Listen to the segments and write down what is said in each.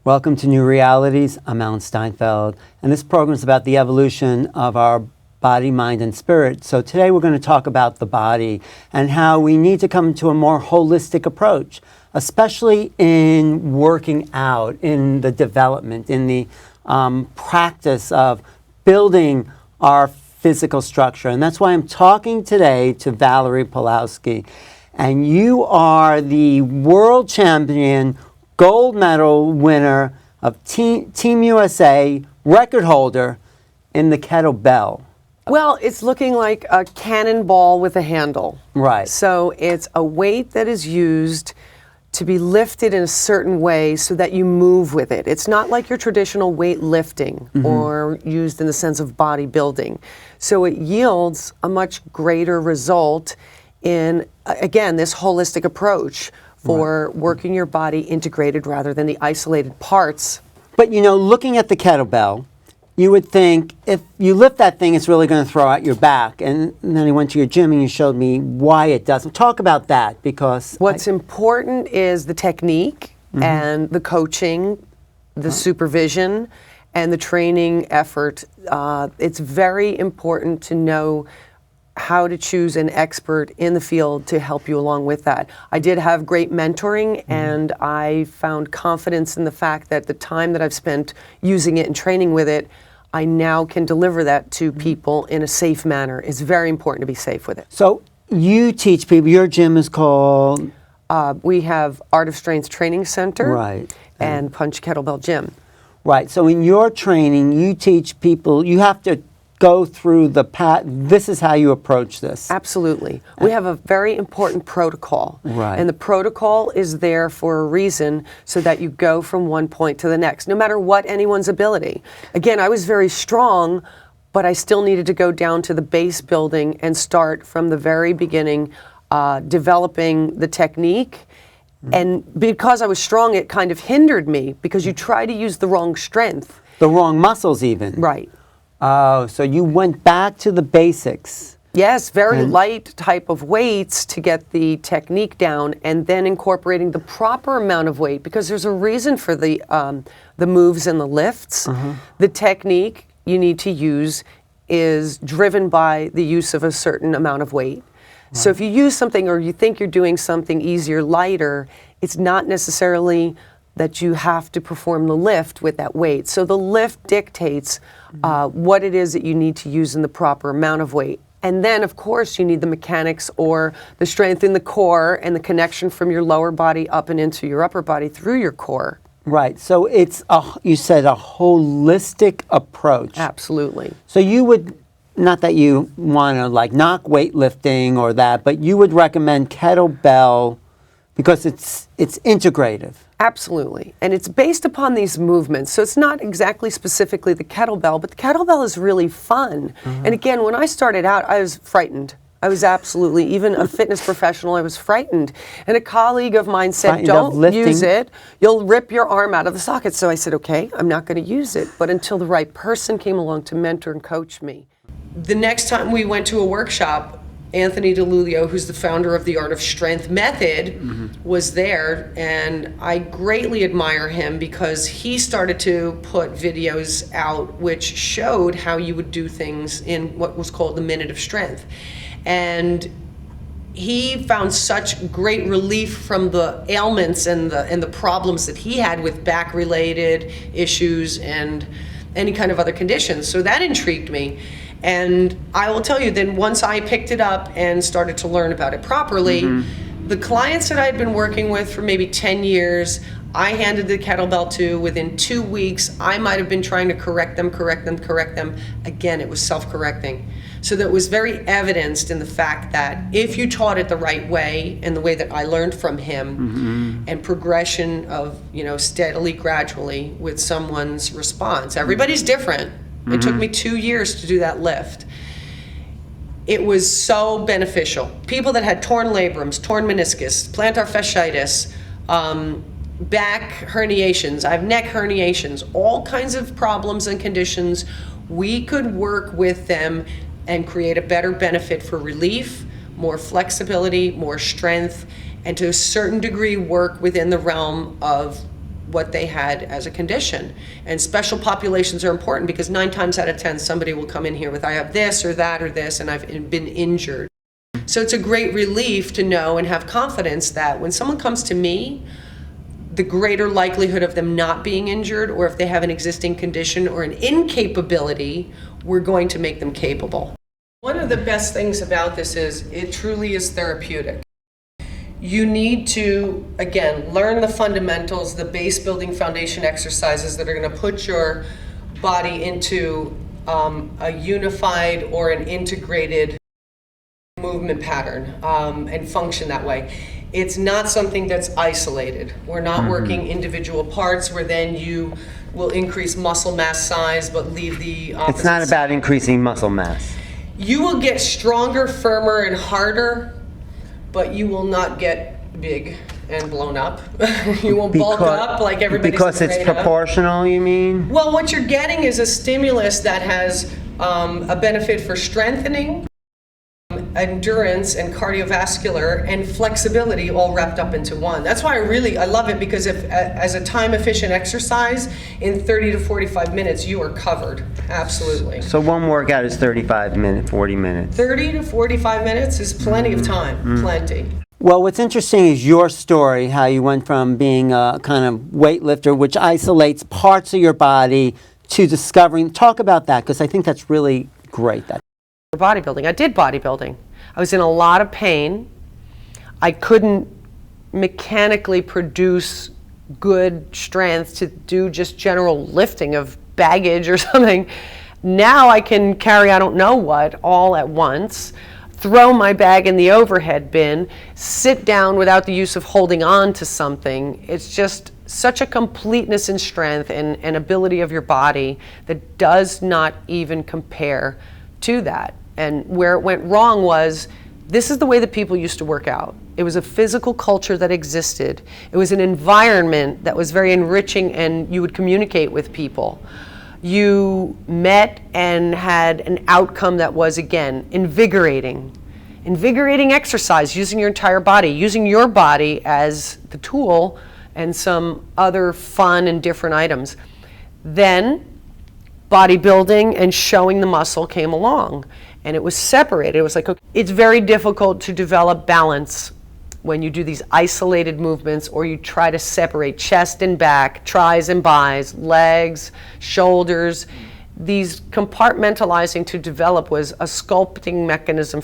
Welcome to New Realities. I'm Alan Steinfeld, and this program is about the evolution of our body, mind, and spirit. So today we're going to talk about the body and how we need to come to a more holistic approach, especially in working out, in the development, in the practice of building our physical structure. And that's why I'm talking today to Valerie Pawlowski. And you are the world champion, gold medal winner of Team USA, record holder in the kettlebell. Well, it's looking like a cannonball with a handle. Right. So it's a weight that is used to be lifted in a certain way so that you move with it. It's not like your traditional weight lifting or used in the sense of bodybuilding. So it yields a much greater result in, again, this holistic approach for working your body integrated rather than the isolated parts. But you know, looking at the kettlebell, you would think if you lift that thing, it's really going to throw out your back. And then I went to your gym and you showed me why it doesn't. Talk about that, because what's important is the technique and the coaching, the supervision, and the training effort. It's very important to know how to choose an expert in the field to help you along with that. I did have great mentoring, and I found confidence in the fact that the time that I've spent using it and training with it, I now can deliver that to people in a safe manner. It's very important to be safe with it. So you teach people, your gym is called? We have Art of Strength Training Center Right. and Punch Kettlebell Gym. Right, so in your training, you teach people, you have to go through the path. This is how you approach this. Absolutely. We have a very important protocol. Right. And the protocol is there for a reason so that you go from one point to the next, no matter what anyone's ability. Again, I was very strong, but I still needed to go down to the base building and start from the very beginning, developing the technique. And because I was strong, it kind of hindered me because you try to use the wrong strength. The wrong muscles even. Right. Oh, so you went back to the basics. Yes, very light type of weights to get the technique down, and then incorporating the proper amount of weight, because there's a reason for the moves and the lifts. The technique you need to use is driven by the use of a certain amount of weight. So if you use something or you think you're doing something easier, lighter, it's not necessarily that you have to perform the lift with that weight. So the lift dictates what it is that you need to use in the proper amount of weight. And then, of course, you need the mechanics or the strength in the core and the connection from your lower body up and into your upper body through your core. Right, so it's, you said, a holistic approach. Absolutely. So you would, not that you want to like knock weightlifting or that, but you would recommend kettlebell because it's integrative. Absolutely. And it's based upon these movements. So it's not exactly specifically the kettlebell, but the kettlebell is really fun. And again, when I started out, I was frightened. I was absolutely, even a fitness professional, I was frightened. And a colleague of mine said, don't use it. You'll rip your arm out of the socket. So I said, okay, I'm not going to use it. But until the right person came along to mentor and coach me. The next time we went to a workshop, Anthony DeLulio, who's the founder of the Art of Strength method, was there, and I greatly admire him because he started to put videos out which showed how you would do things in what was called the Minute of Strength. And he found such great relief from the ailments and the problems that he had with back-related issues and any kind of other conditions. So that intrigued me. And I will tell you, then once I picked it up and started to learn about it properly, the clients that I had been working with for maybe 10 years, I handed the kettlebell to within 2 weeks. I might have been trying to correct them. Again, it was self-correcting. So that was very evidenced in the fact that if you taught it the right way and the way that I learned from him and progression of, steadily, gradually with someone's response, everybody's different. It took me 2 years to do that lift. It was so beneficial. People that had torn labrums, torn meniscus, plantar fasciitis, back herniations, I have neck herniations, all kinds of problems and conditions, we could work with them and create a better benefit for relief, more flexibility, more strength, and to a certain degree work within the realm of what they had as a condition. And special populations are important because 9 times out of 10 somebody will come in here with, I have this or that or this, and I've been injured. So it's a great relief to know and have confidence that when someone comes to me, the greater likelihood of them not being injured, or if they have an existing condition or an incapability, we're going to make them capable. One of the best things about this is it truly is therapeutic. You need to, again, learn the fundamentals, the base building foundation exercises that are going to put your body into a unified or an integrated movement pattern and function that way. It's not something that's isolated. We're not working individual parts where then you will increase muscle mass size but leave the opposite. It's not about increasing muscle mass. You will get stronger, firmer, and harder, but you will not get big and blown up. You will bulk up like everybody's Because it's proportional, you mean? Well, what you're getting is a stimulus that has a benefit for strengthening, endurance, and cardiovascular, and flexibility all wrapped up into one. That's why I love it, because if as a time efficient exercise, in 30 to 45 minutes you are covered. Absolutely. So one workout is 35 minutes, 40 minutes. 30 to 45 minutes is plenty of time. Plenty. Well, what's interesting is your story, how you went from being a kind of weightlifter, which isolates parts of your body, to discovering. Talk about that, because I think that's really great. Bodybuilding. I did bodybuilding. I was in a lot of pain. I couldn't mechanically produce good strength to do just general lifting of baggage or something. Now I can carry I don't know what all at once, throw my bag in the overhead bin, sit down without the use of holding on to something. It's just such a completeness in strength and ability of your body that does not even compare to that. And where it went wrong was, this is the way that people used to work out. It was a physical culture that existed. It was an environment that was very enriching, and you would communicate with people. You met and had an outcome that was, again, invigorating. Invigorating exercise, using your entire body, using your body as the tool, and some other fun and different items. Then bodybuilding and showing the muscle came along, and it was separated. It was like, okay, it's very difficult to develop balance when you do these isolated movements, or you try to separate chest and back, tris and bis, legs, shoulders. These compartmentalizing to develop was a sculpting mechanism.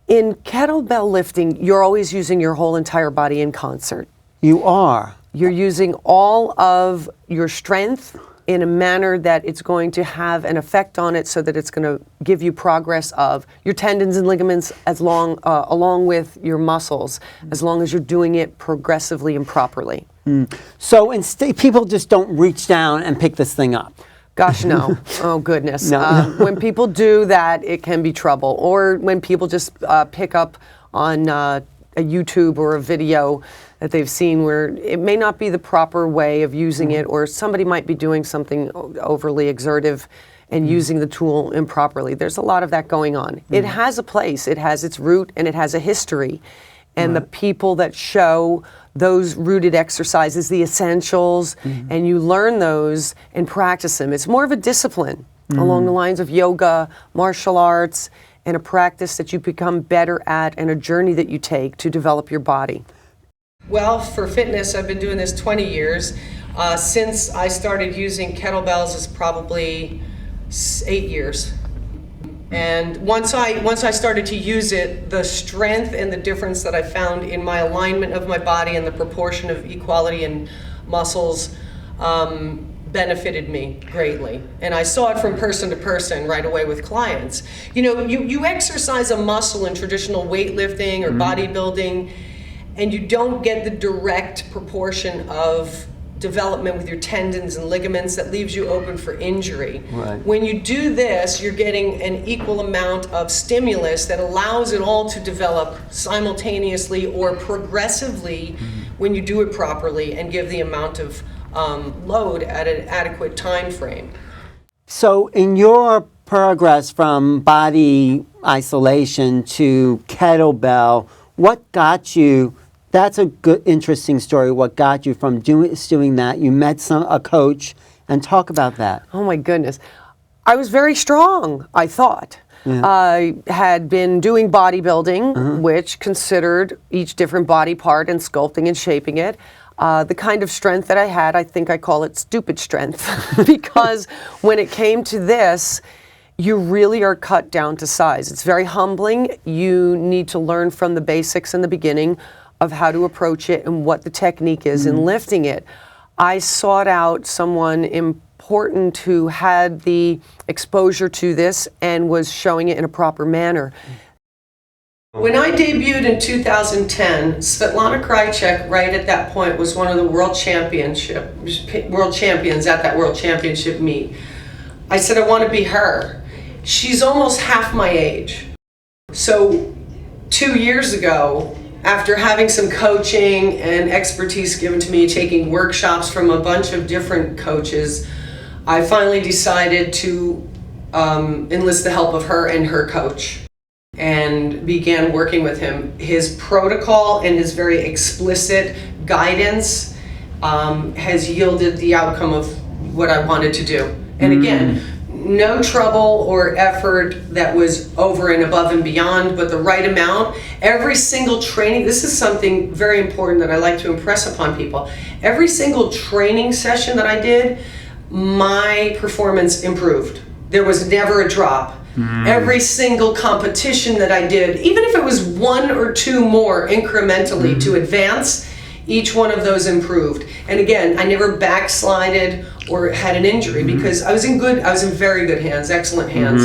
In kettlebell lifting, you're always using your whole entire body in concert. You are. You're using all of your strength in a manner that it's going to have an effect on it, so that it's going to give you progress of your tendons and ligaments along with your muscles, as long as you're doing it progressively and properly. So people just don't reach down and pick this thing up. Gosh, no. Oh, goodness. No. When people do that, it can be trouble. Or when people just pick up on a YouTube or a video that they've seen where it may not be the proper way of using it, or somebody might be doing something overly exertive and using the tool improperly. There's a lot of that going on. It has a place, it has its root, and it has a history. And the people that show those rooted exercises, the essentials, and you learn those and practice them. It's more of a discipline along the lines of yoga, martial arts, and a practice that you become better at, and a journey that you take to develop your body. Well, for fitness, I've been doing this 20 years. Since I started using kettlebells, is probably 8 years. And once I started to use it, the strength and the difference that I found in my alignment of my body and the proportion of equality in muscles benefited me greatly. And I saw it from person to person right away with clients. You know, you exercise a muscle in traditional weightlifting or bodybuilding, and you don't get the direct proportion of development with your tendons and ligaments that leaves you open for injury. Right. When you do this, you're getting an equal amount of stimulus that allows it all to develop simultaneously or progressively when you do it properly and give the amount of load at an adequate time frame. So in your progress from body isolation to kettlebell, what got you that's a good, interesting story. What got you from doing that? You met a coach, and talk about that. Oh my goodness. I was very strong, I thought. Yeah. I had been doing bodybuilding, which considered each different body part and sculpting and shaping it. The kind of strength that I had, I think I call it stupid strength, because when it came to this, you really are cut down to size. It's very humbling. You need to learn from the basics in the beginning of how to approach it and what the technique is in lifting it. I sought out someone important who had the exposure to this and was showing it in a proper manner. When I debuted in 2010, Svetlana Krajicek, right at that point, was one of the world champions at that world championship meet. I said, I want to be her. She's almost half my age. So 2 years ago, after having some coaching and expertise given to me, taking workshops from a bunch of different coaches, I finally decided to enlist the help of her and her coach, and began working with him. His protocol and his very explicit guidance has yielded the outcome of what I wanted to do. And again, no trouble or effort that was over and above and beyond, but the right amount. Every single training, this is something very important that I like to impress upon people. Every single training session that I did, my performance improved. There was never a drop. Every single competition that I did, even if it was 1 or 2 more incrementally to advance, each one of those improved. And again, I never backslided or had an injury because I was in very good hands, excellent hands.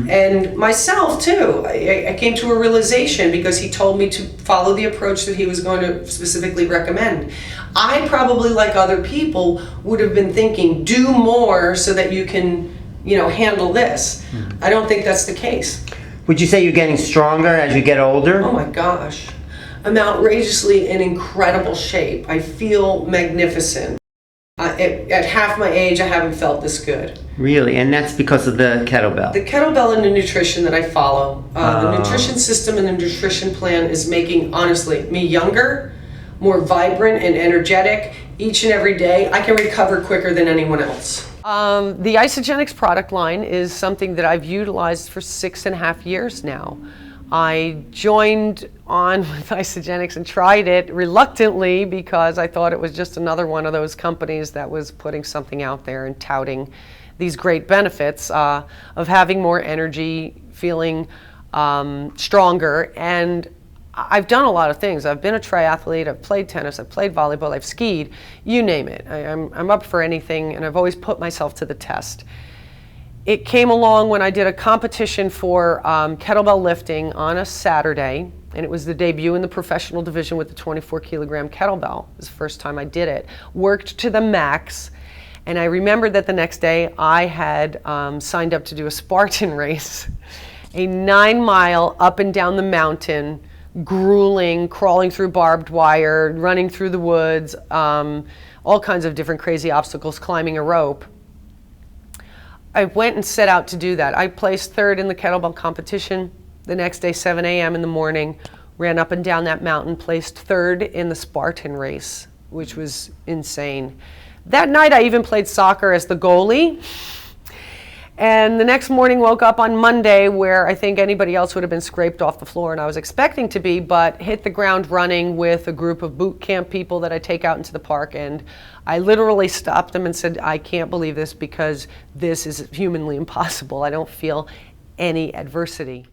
And myself too, I came to a realization because he told me to follow the approach that he was going to specifically recommend. I probably, like other people, would have been thinking, do more so that you can, handle this. I don't think that's the case. Would you say you're getting stronger as you get older? Oh my gosh. I'm outrageously in incredible shape. I feel magnificent. At half my age, I haven't felt this good. Really? And that's because of the kettlebell? The kettlebell and the nutrition that I follow. The nutrition system and the nutrition plan is making, honestly, me younger, more vibrant and energetic each and every day. I can recover quicker than anyone else. The Isogenics product line is something that I've utilized for 6.5 years now. I joined on with Isogenics and tried it reluctantly because I thought it was just another one of those companies that was putting something out there and touting these great benefits of having more energy, feeling stronger. And I've done a lot of things. I've been a triathlete, I've played tennis, I've played volleyball, I've skied, you name it. I'm up for anything, and I've always put myself to the test. It came along when I did a competition for kettlebell lifting on a Saturday, and it was the debut in the professional division with the 24-kilogram kettlebell. It was the first time I did it. Worked to the max, and I remembered that the next day I had signed up to do a Spartan race, a 9-mile up and down the mountain, grueling, crawling through barbed wire, running through the woods, all kinds of different crazy obstacles, climbing a rope. I went and set out to do that. I placed 3rd in the kettlebell competition. The next day, 7 a.m. in the morning, ran up and down that mountain, placed 3rd in the Spartan race, which was insane. That night, I even played soccer as the goalie. And the next morning, woke up on Monday where I think anybody else would have been scraped off the floor, and I was expecting to be, but hit the ground running with a group of boot camp people that I take out into the park, and I literally stopped them and said, I can't believe this because this is humanly impossible. I don't feel any adversity.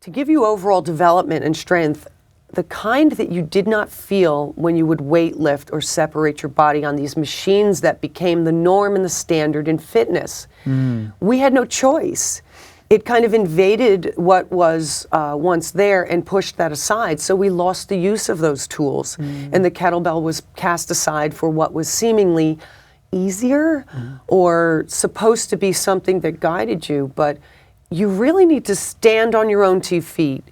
To give you overall development and strength, the kind that you did not feel when you would weight lift or separate your body on these machines that became the norm and the standard in fitness. We had no choice. It kind of invaded what was once there and pushed that aside, so we lost the use of those tools. And the kettlebell was cast aside for what was seemingly easier or supposed to be something that guided you, but you really need to stand on your own 2 feet.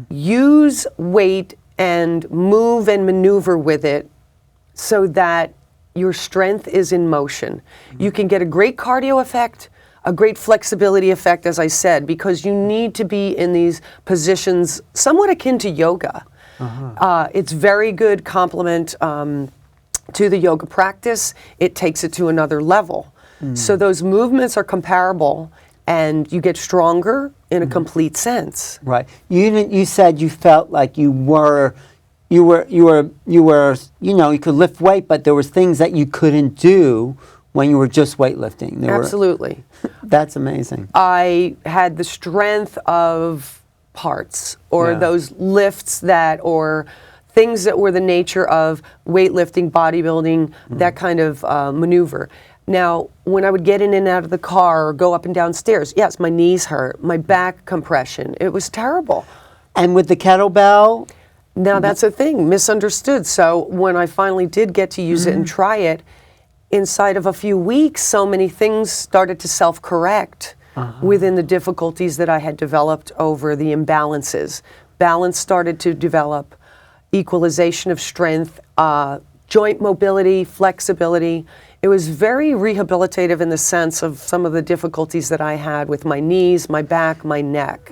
Use weight and move and maneuver with it so that your strength is in motion. You can get a great cardio effect, a great flexibility effect, as I said, because you need to be in these positions somewhat akin to yoga. It's very good complement to the yoga practice. It takes it to another level. So those movements are comparable, and you get stronger in a complete sense. Right. You said you felt like you could lift weight, but there was things that you couldn't do when you were just weightlifting. Absolutely. That's amazing. I had the strength of parts, or those lifts or things that were the nature of weightlifting, bodybuilding, that kind of maneuver. Now, when I would get in and out of the car or go up and down stairs, yes, my knees hurt, my back compression, it was terrible. And with the kettlebell? Now that's a thing, misunderstood. So when I finally did get to use it and try it, inside of a few weeks, so many things started to self-correct within the difficulties that I had developed over the imbalances. Balance started to develop, equalization of strength, joint mobility, flexibility. It was very rehabilitative in the sense of some of the difficulties that I had with my knees, my back, my neck.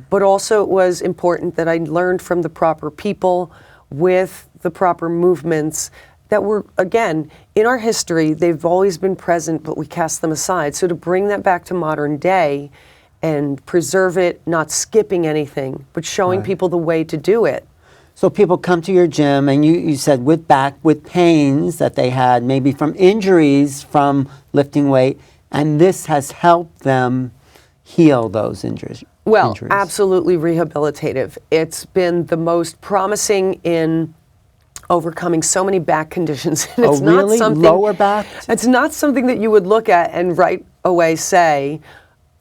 But also it was important that I learned from the proper people with the proper movements that were, again, in our history, they've always been present, but we cast them aside. So to bring that back to modern day and preserve it, not skipping anything, but showing people the way to do it. So people come to your gym, and you said with pains that they had, maybe from injuries from lifting weight, and this has helped them heal those injuries. Well, absolutely rehabilitative. It's been the most promising in overcoming so many back conditions. And it's really? Not something, lower back? It's not something that you would look at and right away say,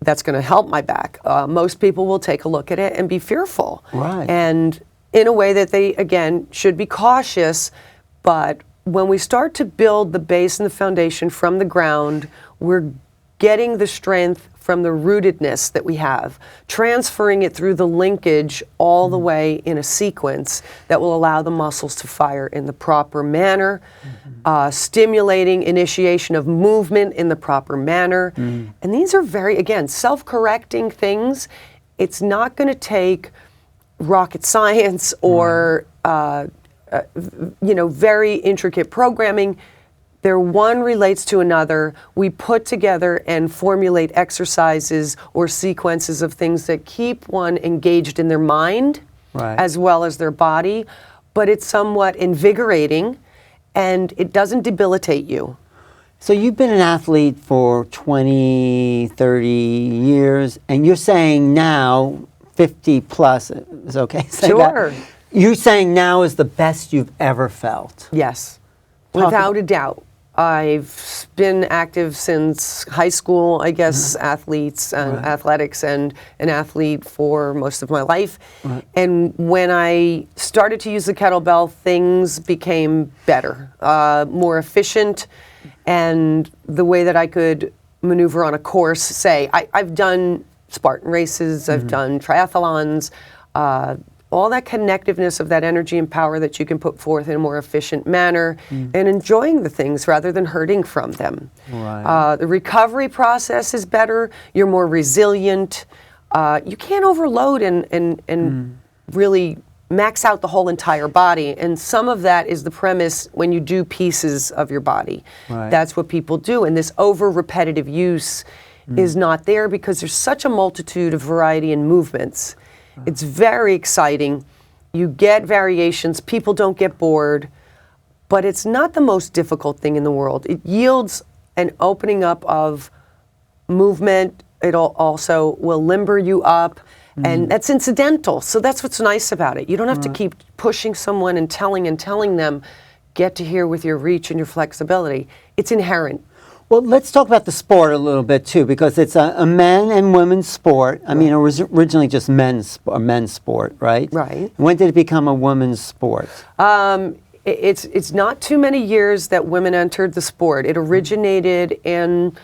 that's going to help my back. Most people will take a look at it and be fearful. Right. And in a way that they, again, should be cautious, but when we start to build the base and the foundation from the ground, we're getting the strength from the rootedness that we have, transferring it through the linkage all the way in a sequence that will allow the muscles to fire in the proper manner, stimulating initiation of movement in the proper manner. And these are very, again, self-correcting things. It's not going to take rocket science or very intricate programming. They're one relates to another. We put together and formulate exercises or sequences of things that keep one engaged in their mind as well as their body, but it's somewhat invigorating and it doesn't debilitate you. So you've been an athlete for 20, 30 years, and you're saying now 50 plus, is okay? Sure. You're saying now is the best you've ever felt? Yes, without a doubt. I've been active since high school, I guess, athletics, and an athlete for most of my life. And when I started to use the kettlebell, things became better, more efficient, and the way that I could maneuver on a course, say, I've done Spartan races, I've done triathlons, all that connectiveness of that energy and power that you can put forth in a more efficient manner and enjoying the things rather than hurting from them. The recovery process is better, you're more resilient, you can't overload and really max out the whole entire body, and some of that is the premise when you do pieces of your body. That's what people do, and this over repetitive use is not there because there's such a multitude of variety in movements. It's very exciting. You get variations, people don't get bored, but it's not the most difficult thing in the world. It yields an opening up of movement. It also will limber you up, and that's incidental. So that's what's nice about it. You don't have to keep pushing someone and telling them, get to here with your reach and your flexibility. It's inherent. Well, let's talk about the sport a little bit too, because it's a men and women's sport. I mean, it was originally just men's sport, right? Right. When did it become a women's sport? It's not too many years that women entered the sport. It originated in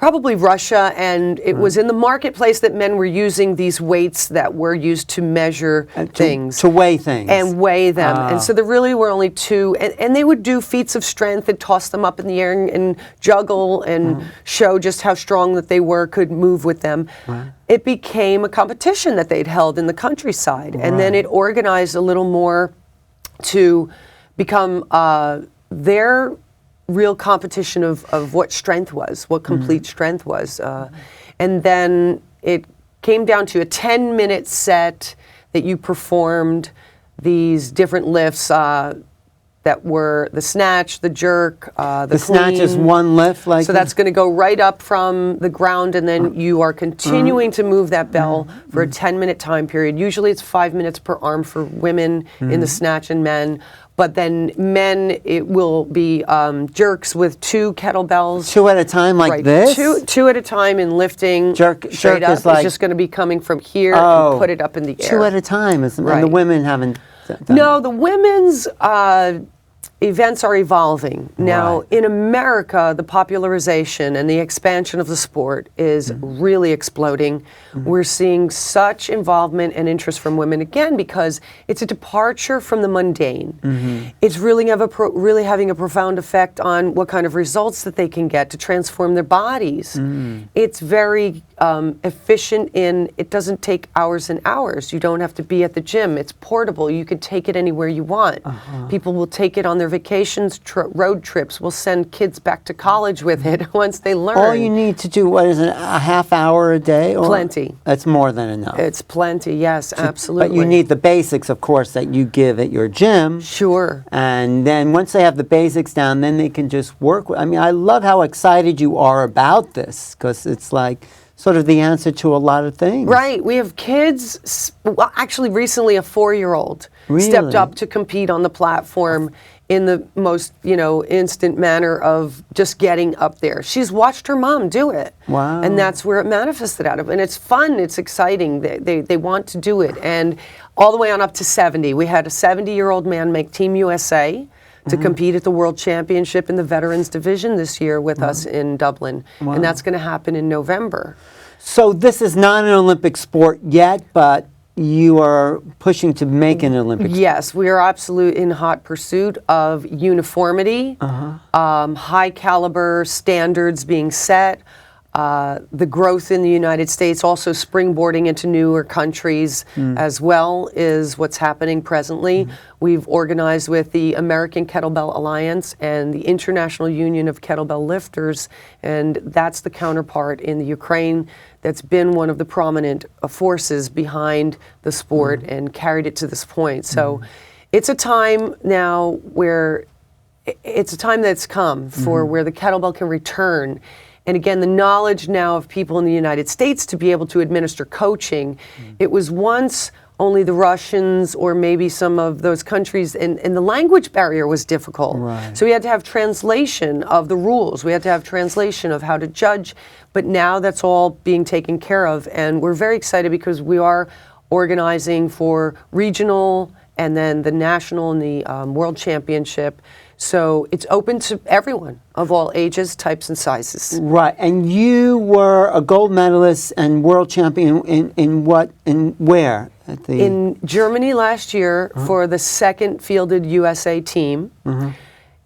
probably Russia, and it was in the marketplace that men were using these weights that were used to measure things. To weigh things. And weigh them. And so there really were only two, and they would do feats of strength and toss them up in the air and juggle and show just how strong that they were, could move with them. It became a competition that they'd held in the countryside, and then it organized a little more to become their real competition of what strength was, what complete strength was. And then it came down to a 10-minute set that you performed these different lifts that were the snatch, the jerk, the snatch clean. is one lift, like so that's going to go right up from the ground, and then you are continuing to move that bell for a 10-minute time period. Usually it's 5 minutes per arm for women in the snatch and men. But then men, it will be jerks with 2 kettlebells. 2 at a time, like this? Two at a time in lifting. Jerk straight up. is like, it's just going to be coming from here and put it up in the air. 2 at a time, and the women haven't done. No, the women's events are evolving. Now, in America, the popularization and the expansion of the sport is really exploding. We're seeing such involvement and interest from women, again, because it's a departure from the mundane. It's really having a profound effect on what kind of results that they can get to transform their bodies. It's very efficient it doesn't take hours and hours. You don't have to be at the gym. It's portable. You can take it anywhere you want. People will take it on their vacations, road trips. We'll send kids back to college with it once they learn. All you need to do, what is it, a half hour a day? Or? Plenty. That's more than enough. It's plenty, yes, absolutely. But you need the basics, of course, that you give at your gym. Sure. And then once they have the basics down, then they can just work. I mean, I love how excited you are about this, because it's like sort of the answer to a lot of things. Right. We have kids, well, actually recently a 4-year-old stepped up to compete on the platform in the most, instant manner of just getting up there. She's watched her mom do it. Wow. And that's where it manifested out of. And it's fun, it's exciting. They want to do it. And all the way on up to 70. We had a 70-year-old man make Team USA to compete at the World Championship in the Veterans Division this year with us in Dublin. And that's going to happen in November. So this is not an Olympic sport yet, but you are pushing to make an Olympic sport. Yes, we are absolutely in hot pursuit of uniformity, high caliber standards being set, the growth in the United States, also springboarding into newer countries as well is what's happening presently. We've organized with the American Kettlebell Alliance and the International Union of Kettlebell Lifters, and that's the counterpart in the Ukraine that's been one of the prominent forces behind the sport and carried it to this point. So it's a time now where it's a time that's come for where the kettlebell can return. And again, the knowledge now of people in the United States to be able to administer coaching, it was once only the Russians or maybe some of those countries, and the language barrier was difficult. So we had to have translation of the rules. We had to have translation of how to judge. But now that's all being taken care of. And we're very excited because we are organizing for regional and then the national and the world championship. So it's open to everyone of all ages, types, and sizes. Right, and you were a gold medalist and world champion in what, in where? In Germany last year for the second fielded USA team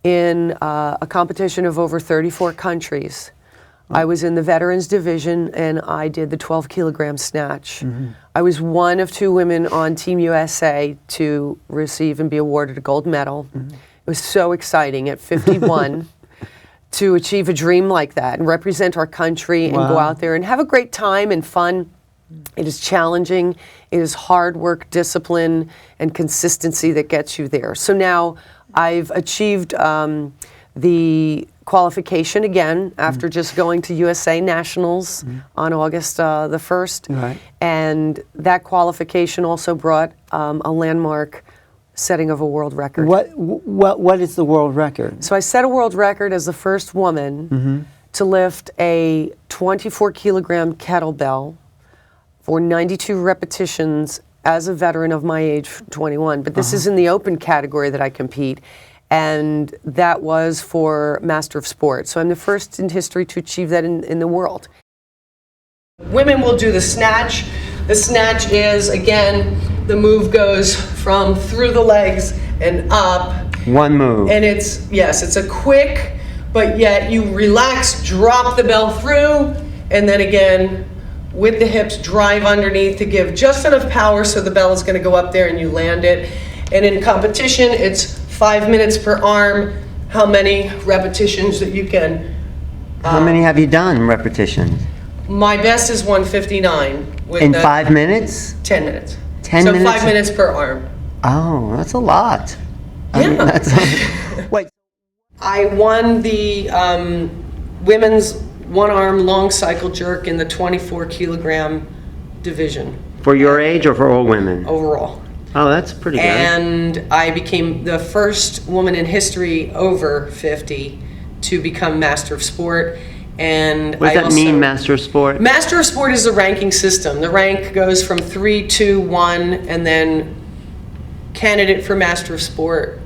in a competition of over 34 countries. I was in the Veterans Division and I did the 12-kilogram snatch. I was one of 2 women on Team USA to receive and be awarded a gold medal. It was so exciting at 51 to achieve a dream like that and represent our country and go out there and have a great time and fun. It is challenging. It is hard work, discipline, and consistency that gets you there. So now I've achieved the qualification again after just going to USA Nationals on August the 1st. And that qualification also brought a landmark setting of a world record. What is the world record? So I set a world record as the first woman to lift a 24-kilogram kettlebell for 92 repetitions as a veteran of my age, 21. But this is in the open category that I compete. And that was for Master of Sport. So I'm the first in history to achieve that in the world. Women will do the snatch. The snatch is, again, the move goes from through the legs and up. One move. And it's a quick, but yet you relax, drop the bell through, and then again, with the hips, drive underneath to give just enough power so the bell is going to go up there and you land it. And in competition, it's 5 minutes per arm, how many repetitions that you can. How many have you done, repetitions? My best is 159. In 5 minutes? 10 minutes. 10 minutes? So 5 minutes per arm. Oh, that's a lot. Yeah. Wait. I won the women's one-arm long cycle jerk in the 24 kilogram division. For your age or for all women? Overall. Oh, that's pretty good. And I became the first woman in history over 50 to become Master of Sport. And what does that mean, Master of Sport? Master of Sport is a ranking system. The rank goes from 3, 2, 1, and then candidate for Master of Sport,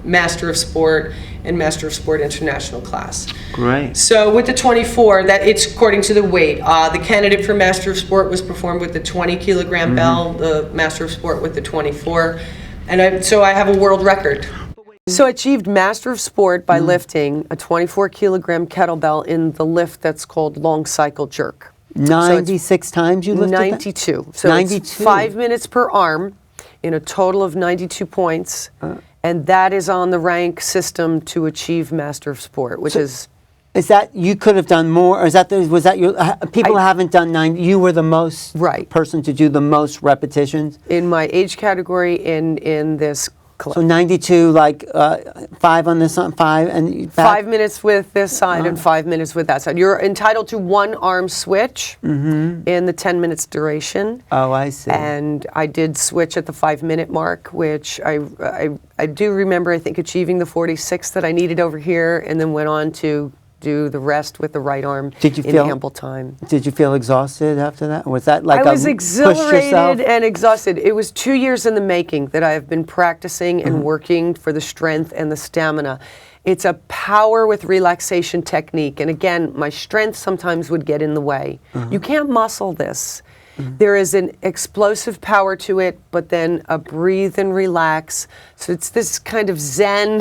and Master of Sport International class. Great. So with the 24, that it's according to the weight. The candidate for Master of Sport was performed with the 20 kilogram bell, the Master of Sport with the 24, and so I have a world record. So I achieved Master of Sport by lifting a 24 kilogram kettlebell in the lift that's called long cycle jerk. 96 times you lifted 92. That? So 92. it's 5 minutes per arm in a total of 92 points. And that is on the rank system to achieve Master of Sport, which is that you could have done more, or was that your people haven't done 9? You were the most person to do the most repetitions in my age category in this club. So 92, like 5 on this side, 5 and back. 5 minutes with this side and 5 minutes with that side. You're entitled to one arm switch in the 10 minutes duration. Oh, I see. And I did switch at the 5 minute mark, which I do remember, I think, achieving the 46 that I needed over here, and then went on to do the rest with the right arm in ample time. Did you feel exhausted after that? Was that like I was exhilarated and exhausted. It was 2 years in the making that I have been practicing and working for the strength and the stamina. It's a power with relaxation technique. And again, my strength sometimes would get in the way. You can't muscle this. There is an explosive power to it, but then a breathe and relax. So it's this kind of zen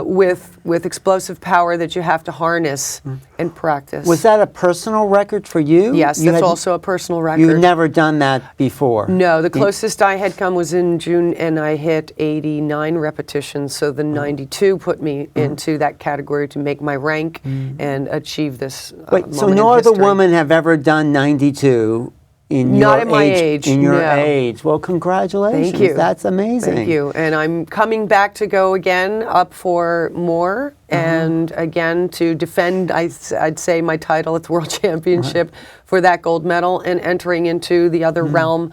with explosive power that you have to harness and practice. Was that a personal record for you? Yes, that's also a personal record. You'd never done that before? No, the closest I had come was in June, and I hit 89 repetitions. So the 92 put me into that category to make my rank and achieve this Wait, so no other woman have ever done 92 in Not your at my age? In your age. Well, congratulations. Thank you. That's amazing. Thank you. And I'm coming back to go again, up for more, and again to defend, I'd say, my title at the World Championship for that gold medal, and entering into the other realm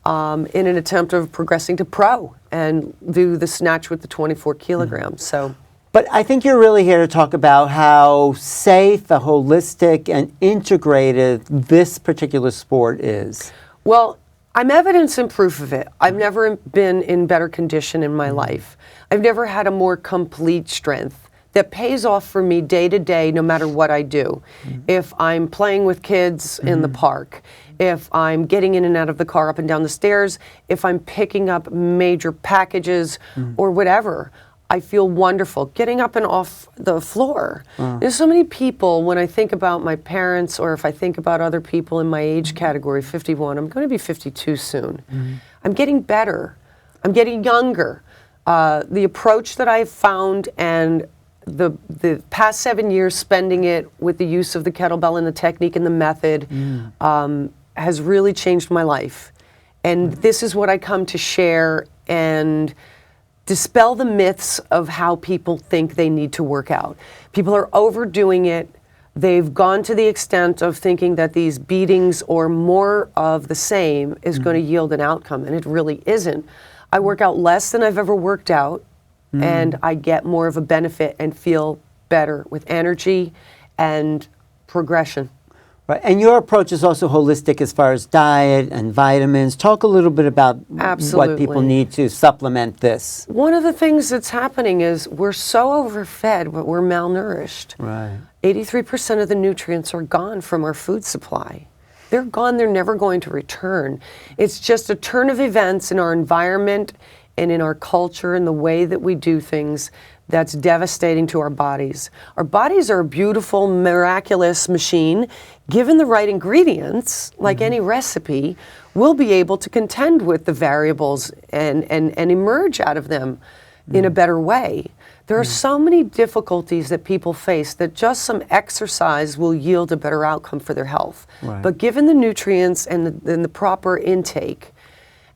in an attempt of progressing to pro and do the snatch with the 24 kilograms. So. But I think you're really here to talk about how safe, holistic, and integrated this particular sport is. Well, I'm evidence and proof of it. I've never been in better condition in my life. I've never had a more complete strength that pays off for me day to day, no matter what I do. If I'm playing with kids in the park, if I'm getting in and out of the car, up and down the stairs, if I'm picking up major packages or whatever, I feel wonderful getting up and off the floor. There's so many people, when I think about my parents, or if I think about other people in my age category, 51, I'm going to be 52 soon. I'm getting better. I'm getting younger. The approach that I've found, and the past 7 years spending it with the use of the kettlebell and the technique and the method has really changed my life. And this is what I come to share and dispel the myths of how people think they need to work out. People are overdoing it. They've gone to the extent of thinking that these beatings or more of the same is going to yield an outcome, and it really isn't. I work out less than I've ever worked out, and I get more of a benefit and feel better with energy and progression. Right. And your approach is also holistic as far as diet and vitamins. Talk a little bit about what people need to supplement this. One of the things that's happening is we're so overfed, but we're malnourished. Right. 83% of the nutrients are gone from our food supply. They're gone, they're never going to return. It's just a turn of events in our environment and in our culture and the way that we do things that's devastating to our bodies. Our bodies are a beautiful, miraculous machine. Given the right ingredients, like any recipe, we'll be able to contend with the variables and emerge out of them in a better way. There are so many difficulties that people face that just some exercise will yield a better outcome for their health. Right. But given the nutrients and the proper intake,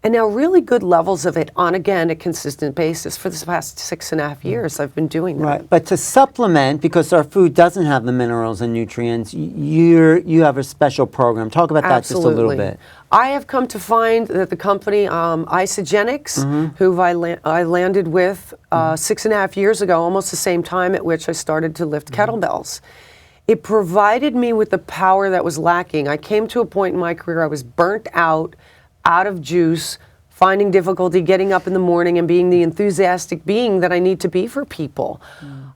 and now really good levels of it on, again, a consistent basis. For the past 6.5 years, I've been doing that. Right, but to supplement, because our food doesn't have the minerals and nutrients, you have a special program. Talk about that just a little bit. I have come to find that the company Isogenics, who I landed with 6.5 years ago, almost the same time at which I started to lift kettlebells. It provided me with the power that was lacking. I came to a point in my career I was burnt out of juice, finding difficulty getting up in the morning and being the enthusiastic being that I need to be for people.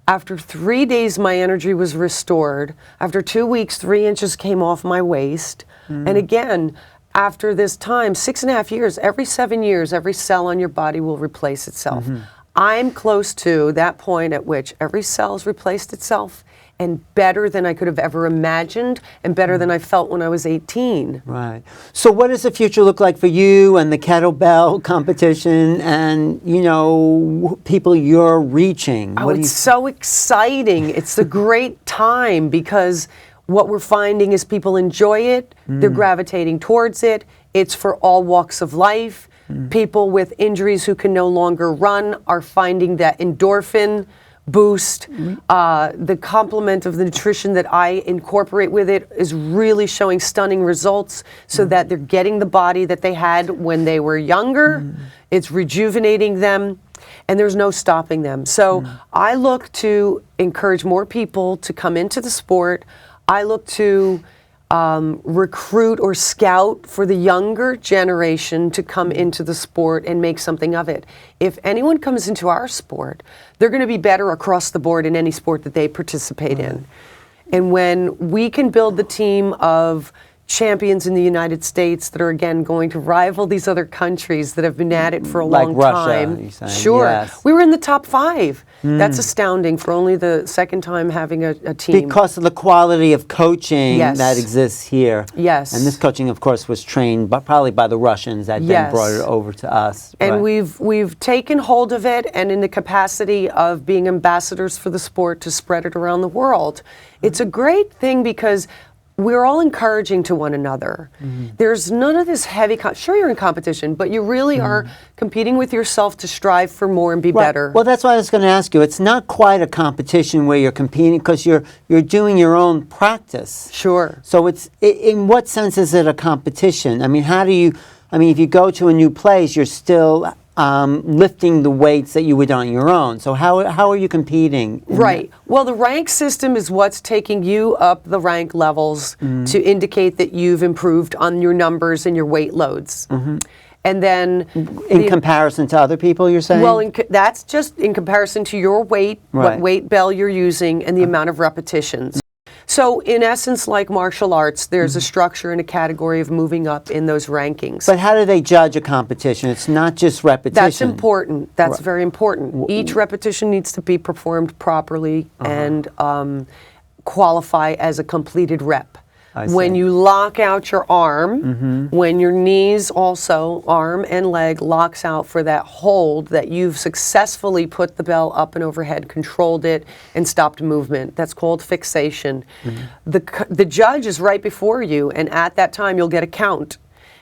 After 3 days, my energy was restored. After 2 weeks, 3 inches came off my waist. And again, after this time, 6.5 years, every 7 years, every cell on your body will replace itself. I'm close to that point at which every cell has replaced itself, and better than I could have ever imagined, and better than I felt when I was 18. Right. So what does the future look like for you and the kettlebell competition and, people you're reaching? Oh, it's so exciting. It's a great time because what we're finding is people enjoy it, they're gravitating towards it, it's for all walks of life. People with injuries who can no longer run are finding that endorphin boost. The complement of the nutrition that I incorporate with it is really showing stunning results so that they're getting the body that they had when they were younger. It's rejuvenating them, and there's no stopping them. So I look to encourage more people to come into the sport. I look to recruit or scout for the younger generation to come into the sport and make something of it. If anyone comes into our sport, they're going to be better across the board in any sport that they participate in. And when we can build the team of champions in the United States that are again going to rival these other countries that have been at it for a long time. You're saying. Sure. Yes. We were in the top 5. That's astounding for only the second time having a team. Because of the quality of coaching Yes. that exists here. Yes. And this coaching, of course, was trained probably by the Russians that then Yes. brought it over to us. And Right. we've taken hold of it, and in the capacity of being ambassadors for the sport to spread it around the world. It's a great thing because we're all encouraging to one another. There's none of this heavy, sure you're in competition, but you really are competing with yourself to strive for more and be Right. better. Well, that's what I was going to ask you. It's not quite a competition where you're competing because you're doing your own practice. Sure. So in what sense is it a competition? I mean, if you go to a new place, you're still lifting the weights that you would on your own. So how are you competing? Right. Well, the rank system is what's taking you up the rank levels to indicate that you've improved on your numbers and your weight loads. And then In comparison to other people, you're saying? well, that's just in comparison to your weight, Right. what weight bell you're using, and the amount of repetitions. So in essence, like martial arts, there's a structure and a category of moving up in those rankings. But how do they judge a competition? It's not just repetition. That's important. That's very important. Each repetition needs to be performed properly and qualify as a completed rep. When you lock out your arm, when your knees also, arm and leg, locks out for that hold that you've successfully put the bell up and overhead, controlled it, and stopped movement. That's called fixation. The judge is right before you, and at that time you'll get a count.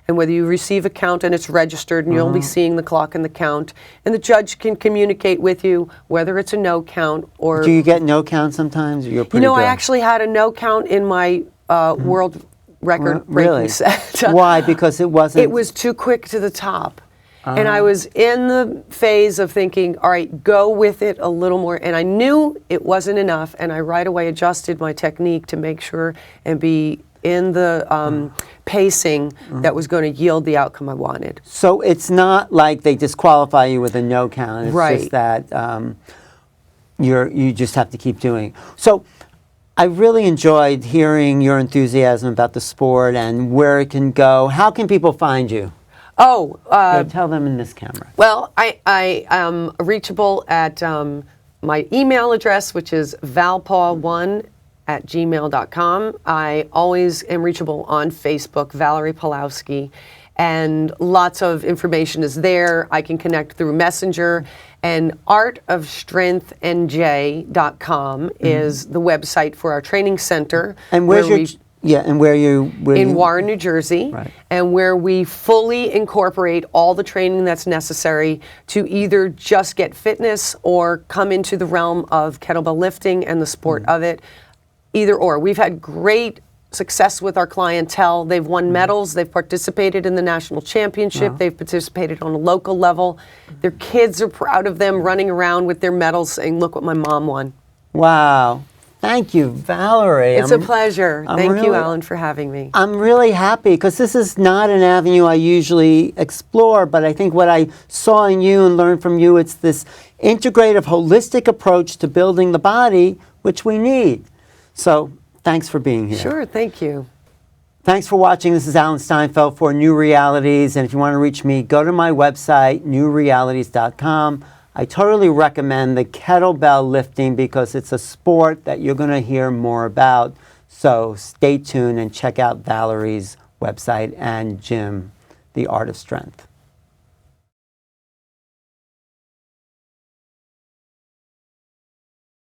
And whether you receive a count and it's registered and you'll be seeing the clock and the count, and the judge can communicate with you whether it's a no count or... Do you get no count sometimes? You're pretty I good. actually had a no count in my world record breaking Really? set. Why? Because it wasn't... It was too quick to the top. And I was in the phase of thinking, all right, go with it a little more. And I knew it wasn't enough, and I right away adjusted my technique to make sure and be in the pacing that was going to yield the outcome I wanted. So it's not like they disqualify you with a no count. It's Right. just that you just have to keep doing. So I really enjoyed hearing your enthusiasm about the sport and where it can go. How can people find you? Oh, Tell them in this camera. well, I am reachable at my email address, which is valpaw1@gmail.com. I always am reachable on Facebook, Valerie Pawlowski, and lots of information is there. I can connect through Messenger, and artofstrengthnj.com is the website for our training center. And where's where your we- and where you in Warren, New Jersey, Right. and where we fully incorporate all the training that's necessary to either just get fitness or come into the realm of kettlebell lifting and the sport of it, either or. We've had great success with our clientele. They've won medals, they've participated in the national championship, they've participated on a local level. Their kids are proud of them running around with their medals saying, "Look what my mom won." Wow. Thank you, Valerie. It's a pleasure. I'm Thank you, really- Alan, for having me. I'm really happy because this is not an avenue I usually explore, but I think what I saw in you and learned from you, it's this integrative, holistic approach to building the body, which we need. So thanks for being here. Sure, thank you. Thanks for watching. This is Alan Steinfeld for New Realities. And if you want to reach me, go to my website, newrealities.com. I totally recommend the kettlebell lifting because it's a sport that you're going to hear more about. So stay tuned and check out Valerie's website and Jim, The Art of Strength.